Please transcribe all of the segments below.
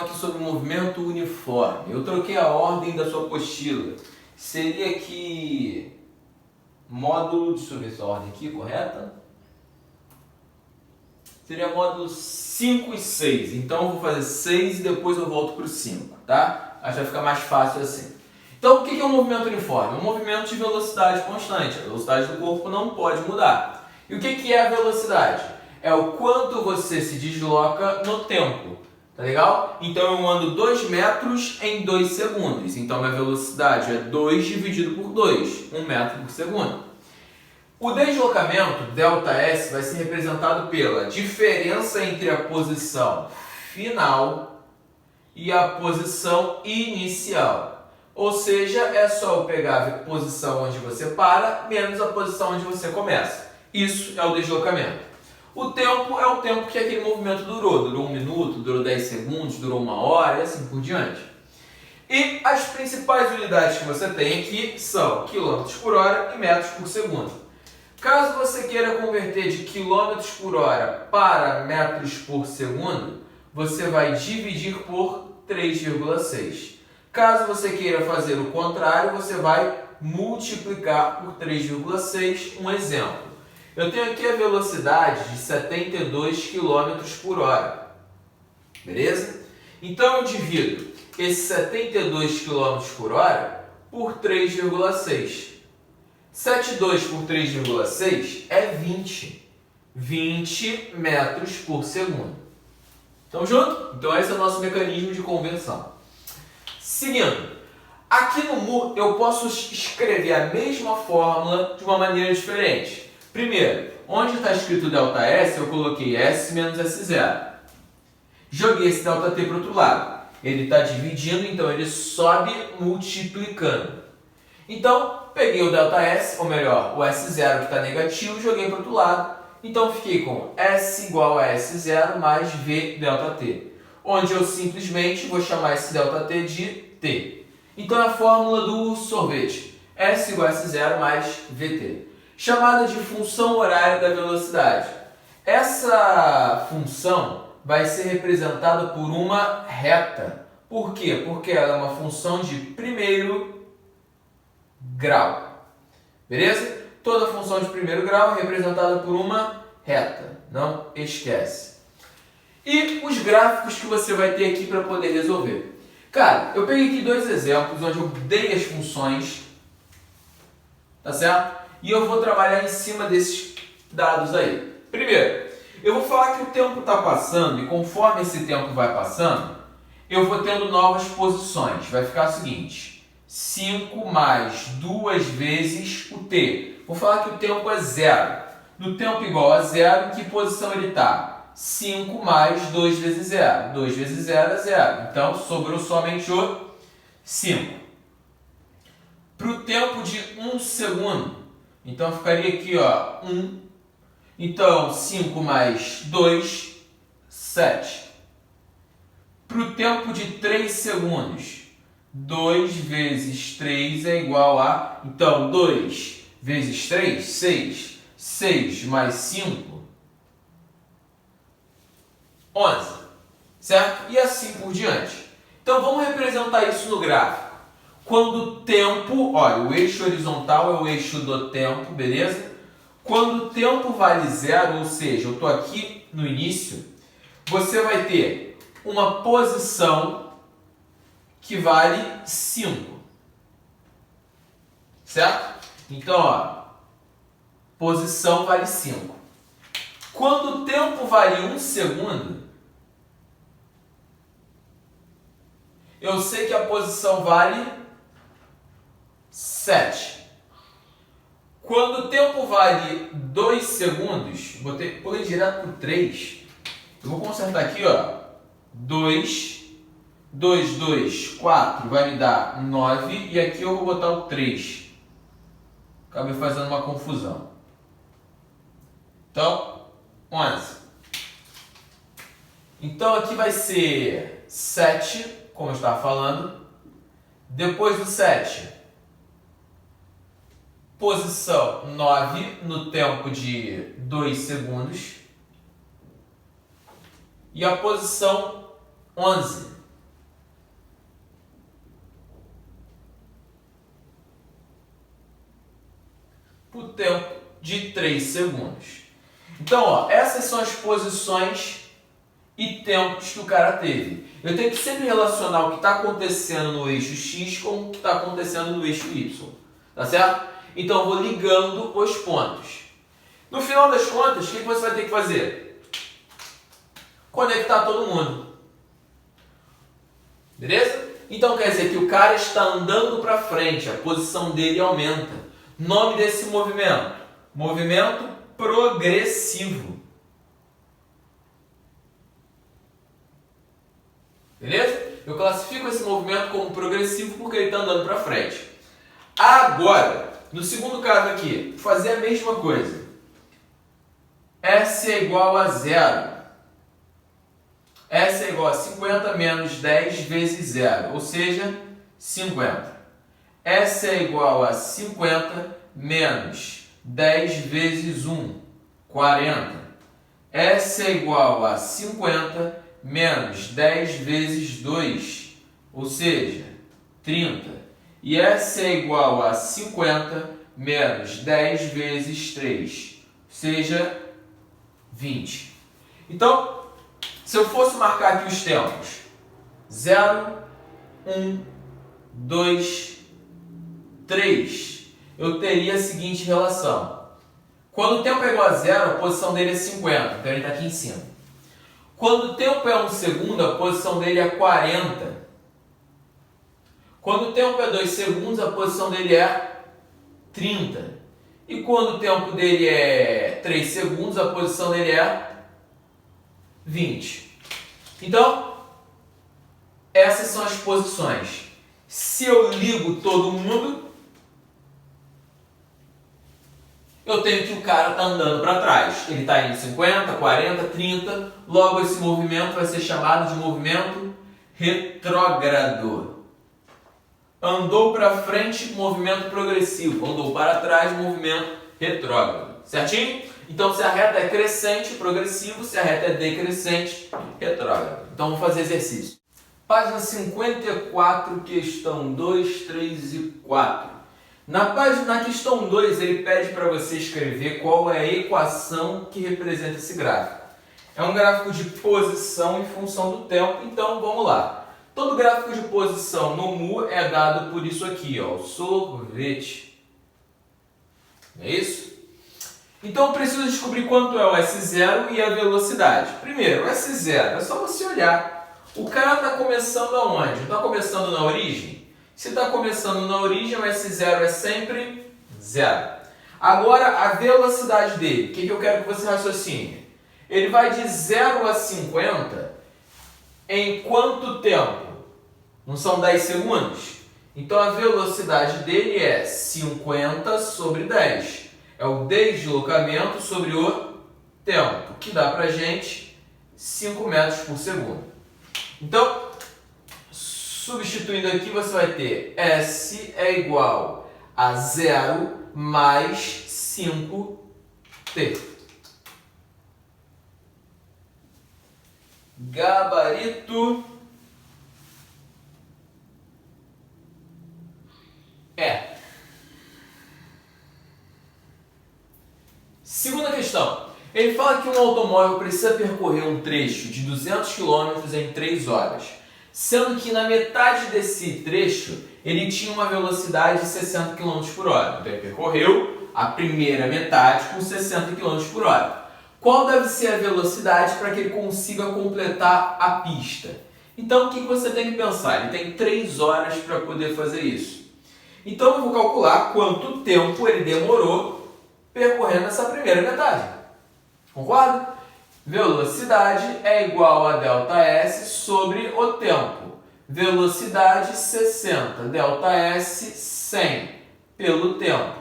aqui sobre o movimento uniforme. Eu troquei a ordem da sua apostila. Seria que módulo, deixa eu ver se a ordem aqui é correta. Seria módulo 5 e 6. Então eu vou fazer 6 e depois eu volto para o 5, tá? Acho que vai ficar mais fácil assim. Então o que é um movimento uniforme? Um movimento de velocidade constante. A velocidade do corpo não pode mudar. E o que é a velocidade? É o quanto você se desloca no tempo. Tá legal? Então eu ando 2 metros em 2 segundos. Então minha velocidade é 2 dividido por 2, 1 metro por segundo. O deslocamento, ΔS, vai ser representado pela diferença entre a posição final e a posição inicial. Ou seja, é só eu pegar a posição onde você para, menos a posição onde você começa. Isso é o deslocamento. O tempo é o tempo que aquele movimento durou. Durou 1 minuto, durou 10 segundos, durou 1 hora e assim por diante. E as principais unidades que você tem aqui são quilômetros por hora e metros por segundo. Caso você queira converter de quilômetros por hora para metros por segundo, você vai dividir por 3,6. Caso você queira fazer o contrário, você vai multiplicar por 3,6. Um exemplo. Eu tenho aqui a velocidade de 72 km por hora. Beleza? Então eu divido esse 72 km por hora por 3,6. 72 por 3,6 é 20. 20 metros por segundo. Estamos juntos? Então esse é o nosso mecanismo de conversão. Seguindo. Aqui no MU eu posso escrever a mesma fórmula de uma maneira diferente. Primeiro, onde está escrito ΔS, eu coloquei S menos S0. Joguei esse ΔT para o outro lado. Ele está dividindo, então ele sobe multiplicando. Então, peguei o ΔS, ou melhor, o S0 que está negativo, joguei para o outro lado. Então, fiquei com S igual a S0 mais V ΔT. Onde eu simplesmente vou chamar esse ΔT de T. Então, é a fórmula do sorvete. S igual a S0 mais VT. Chamada de função horária da velocidade. Essa função vai ser representada por uma reta. Por quê? Porque ela é uma função de primeiro grau. Beleza? Toda função de primeiro grau é representada por uma reta. Não esquece. E os gráficos que você vai ter aqui para poder resolver. Cara, eu peguei aqui 2 exemplos onde eu dei as funções. Tá certo? E eu vou trabalhar em cima desses dados aí. Primeiro, eu vou falar que o tempo está passando e conforme esse tempo vai passando, eu vou tendo novas posições. Vai ficar o seguinte, 5 mais 2 vezes o t. Vou falar que o tempo é 0. No tempo igual a 0, em que posição ele está? 5 mais 2 vezes 0. 2 vezes 0 é 0. Então, sobrou somente o 5. Para o tempo de 1 segundo, então ficaria aqui, ó, 1. Então, 5 mais 2, 7. Para o tempo de 3 segundos, 2 vezes 3 é igual a... Então, 2 vezes 3, 6. 6 mais 5, 11. Certo? E assim por diante. Então, vamos representar isso no gráfico. Quando o tempo, olha, o eixo horizontal é o eixo do tempo, beleza? Quando o tempo vale 0, ou seja, eu estou aqui no início, você vai ter uma posição que vale 5. Certo? Então, ó, posição vale 5. Quando o tempo vale 1 segundo, eu sei que a posição vale 7. Quando o tempo vale 2 segundos, pulei direto por 3. Eu vou consertar aqui, ó. 2, 2, 2, 4 vai me dar 9 e aqui eu vou botar o 3. Acabei fazendo uma confusão. Então, 11. Então aqui vai ser 7, como eu estava falando. Depois do 7, posição 9 no tempo de 2 segundos. E a posição 11 por tempo de 3 segundos. Então, ó, essas são as posições e tempos que o cara teve. Eu tenho que sempre relacionar o que está acontecendo no eixo X com o que está acontecendo no eixo Y. Tá certo? Então, eu vou ligando os pontos. No final das contas, o que você vai ter que fazer? Conectar todo mundo. Beleza? Então, quer dizer que o cara está andando para frente, a posição dele aumenta. Nome desse movimento? Movimento progressivo. Beleza? Eu classifico esse movimento como progressivo porque ele está andando para frente. Agora, no segundo caso aqui, fazer a mesma coisa. S é igual a 0. S é igual a 50 menos 10 vezes 0, ou seja, 50. S é igual a 50 menos 10 vezes 1, 40. S é igual a 50 menos 10 vezes 2, ou seja, 30. E S é igual a 50 menos 10 vezes 3, ou seja, 20. Então, se eu fosse marcar aqui os tempos, 0, 1, 2, 3, eu teria a seguinte relação. Quando o tempo é igual a 0, a posição dele é 50, então ele está aqui em cima. Quando o tempo é 1 segundo, a posição dele é 40. Quando o tempo é 2 segundos, a posição dele é 30. E quando o tempo dele é 3 segundos, a posição dele é 20. Então, essas são as posições. Se eu ligo todo mundo, eu tenho que o cara está andando para trás. Ele está indo 50, 40, 30. Logo, esse movimento vai ser chamado de movimento retrógrado. Andou para frente, movimento progressivo. Andou para trás, movimento retrógrado. Certinho? Então, se a reta é crescente, progressivo. Se a reta é decrescente, retrógrado. Então, vamos fazer exercício. Página 54, questão 2, 3 e 4. Na questão 2, ele pede para você escrever qual é a equação que representa esse gráfico. É um gráfico de posição em função do tempo, então vamos lá. Todo gráfico de posição no mu é dado por isso aqui, ó, o sorvete. É isso? Então eu preciso descobrir quanto é o S0 e a velocidade. Primeiro, o S0, é só você olhar. O cara está começando aonde? Está começando na origem? Se está começando na origem, o S0 é sempre 0. Agora, a velocidade dele, o que eu quero que você raciocine? Ele vai de 0 a 50 em quanto tempo? Não são 10 segundos? Então, a velocidade dele é 50 sobre 10. É o deslocamento sobre o tempo, que dá pra gente 5 metros por segundo. Então, substituindo aqui, você vai ter S é igual a 0 mais 5T. Gabarito é. Segunda questão. Ele fala que um automóvel precisa percorrer um trecho de 200 km em 3 horas, sendo que na metade desse trecho ele tinha uma velocidade de 60 km por hora. Então ele percorreu a primeira metade com 60 km por hora. Qual deve ser a velocidade para que ele consiga completar a pista? Então o que você tem que pensar? Ele tem 3 horas para poder fazer isso. Então eu vou calcular quanto tempo ele demorou percorrendo essa primeira metade. Concorda? Velocidade é igual a ΔS sobre o tempo. Velocidade 60, ΔS 100 pelo tempo.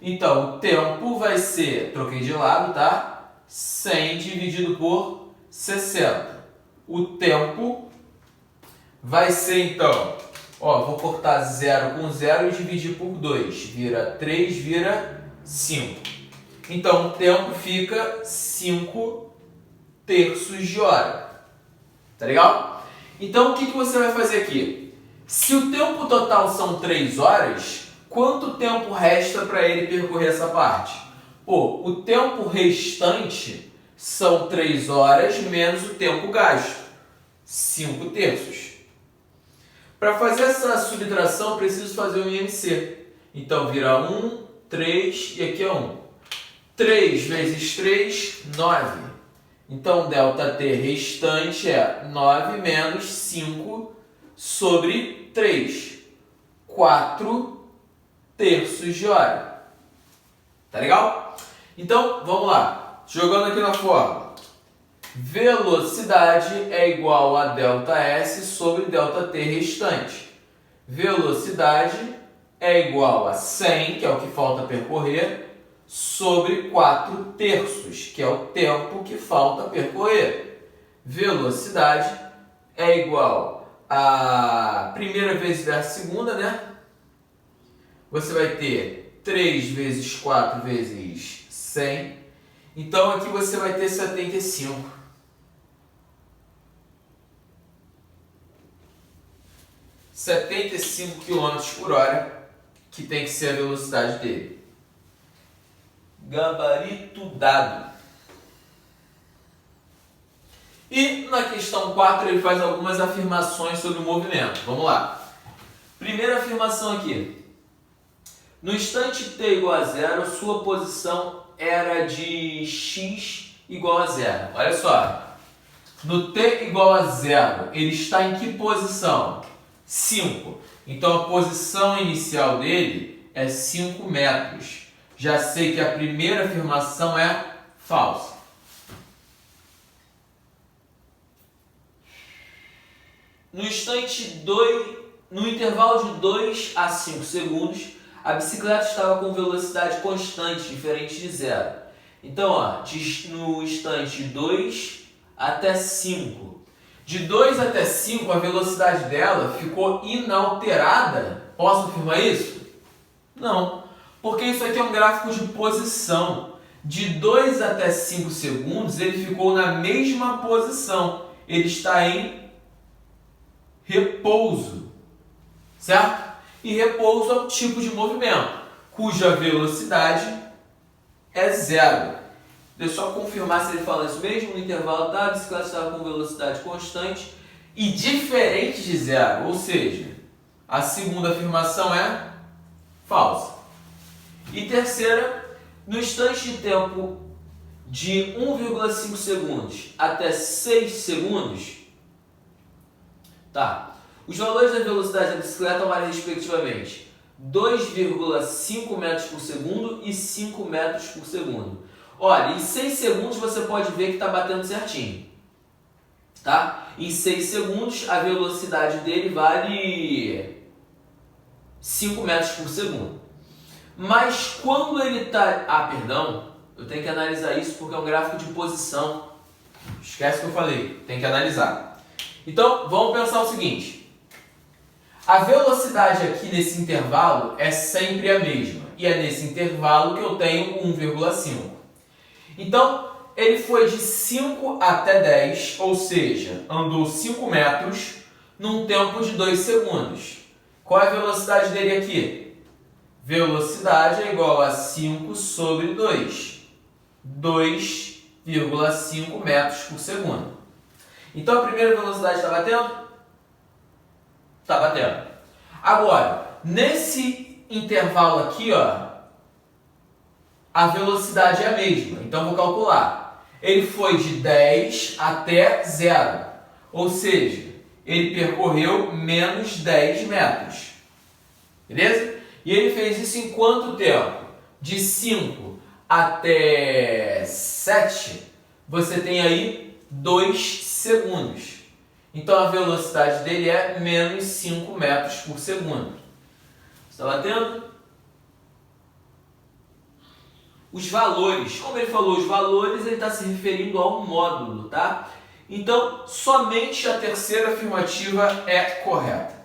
Então, o tempo vai ser, troquei de lado, tá? 100 dividido por 60. O tempo vai ser, então, ó, vou cortar 0 com 0 e dividir por 2. Vira 3, vira 5. Então, o tempo fica 5 terços de hora. Tá legal? Então, o que você vai fazer aqui? Se o tempo total são 3 horas, quanto tempo resta para ele percorrer essa parte? Pô, o tempo restante são 3 horas menos o tempo gasto, 5 terços. Para fazer essa subtração, preciso fazer o IMC. Então, vira 1, 3 e aqui é 1. 3 vezes 3, 9. Então, ΔT restante é 9 menos 5 sobre 3. 4 terços de hora. Tá legal? Então, vamos lá. Jogando aqui na fórmula. Velocidade é igual a ΔS sobre ΔT restante. Velocidade é igual a 100, que é o que falta percorrer, sobre 4 terços, que é o tempo que falta percorrer. Velocidade é igual a primeira vezes versus segunda, né? Você vai ter 3 vezes 4 vezes 100. Então, aqui você vai ter 75. 75 km por hora, que tem que ser a velocidade dele. Gabarito dado. E na questão 4 ele faz algumas afirmações sobre o movimento. Vamos lá. Primeira afirmação aqui. No instante t igual a 0, sua posição era de x igual a 0. Olha só. No t igual a 0, ele está em que posição? 5. Então a posição inicial dele é 5 metros. Já sei que a primeira afirmação é falsa. No intervalo de 2 a 5 segundos, a bicicleta estava com velocidade constante, diferente de 0. Então, ó, no instante 2 até 5. De 2 até 5, a velocidade dela ficou inalterada. Posso afirmar isso? Não, porque isso aqui é um gráfico de posição. De 2 até 5 segundos, ele ficou na mesma posição. Ele está em repouso, certo? E repouso é um tipo de movimento, cuja velocidade é 0. Deixa eu só confirmar se ele fala isso mesmo. No intervalo da bicicleta estava com velocidade constante e diferente de 0. Ou seja, a segunda afirmação é falsa. E terceira, no instante de tempo de 1,5 segundos até 6 segundos, tá, os valores da velocidade da bicicleta valem respectivamente 2,5 metros por segundo e 5 metros por segundo. Olha, em 6 segundos você pode ver que está batendo certinho. Tá? Em 6 segundos a velocidade dele vale 5 metros por segundo. Mas quando ele está... Ah, perdão, eu tenho que analisar isso porque é um gráfico de posição. Esquece o que eu falei, tem que analisar. Então, vamos pensar o seguinte. A velocidade aqui nesse intervalo é sempre a mesma. E é nesse intervalo que eu tenho 1,5. Então, ele foi de 5 até 10, ou seja, andou 5 metros num tempo de 2 segundos. Qual é a velocidade dele aqui? Velocidade é igual a 5 sobre 2. 2,5 metros por segundo. Então, a primeira velocidade está batendo? Está batendo. Agora, nesse intervalo aqui, ó, a velocidade é a mesma. Então, vou calcular. Ele foi de 10 até 0. Ou seja, ele percorreu menos 10 metros. Beleza? E ele fez isso em quanto tempo? De 5 até 7, você tem aí 2 segundos. Então, a velocidade dele é menos 5 metros por segundo. Está batendo? Os valores, como ele falou, os valores, ele está se referindo a um módulo, tá? Então, somente a terceira afirmativa é correta.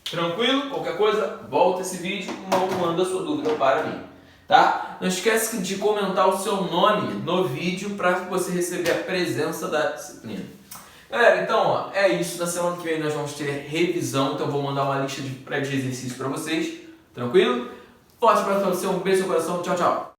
Tranquilo? Qualquer coisa, volta esse vídeo ou manda sua dúvida para mim, tá? Não esquece de comentar o seu nome no vídeo para você receber a presença da disciplina. Galera, então ó, é isso. Na semana que vem nós vamos ter revisão, então eu vou mandar uma lista de exercícios para vocês. Tranquilo? Forte abraço para você, um beijo no coração, tchau, tchau.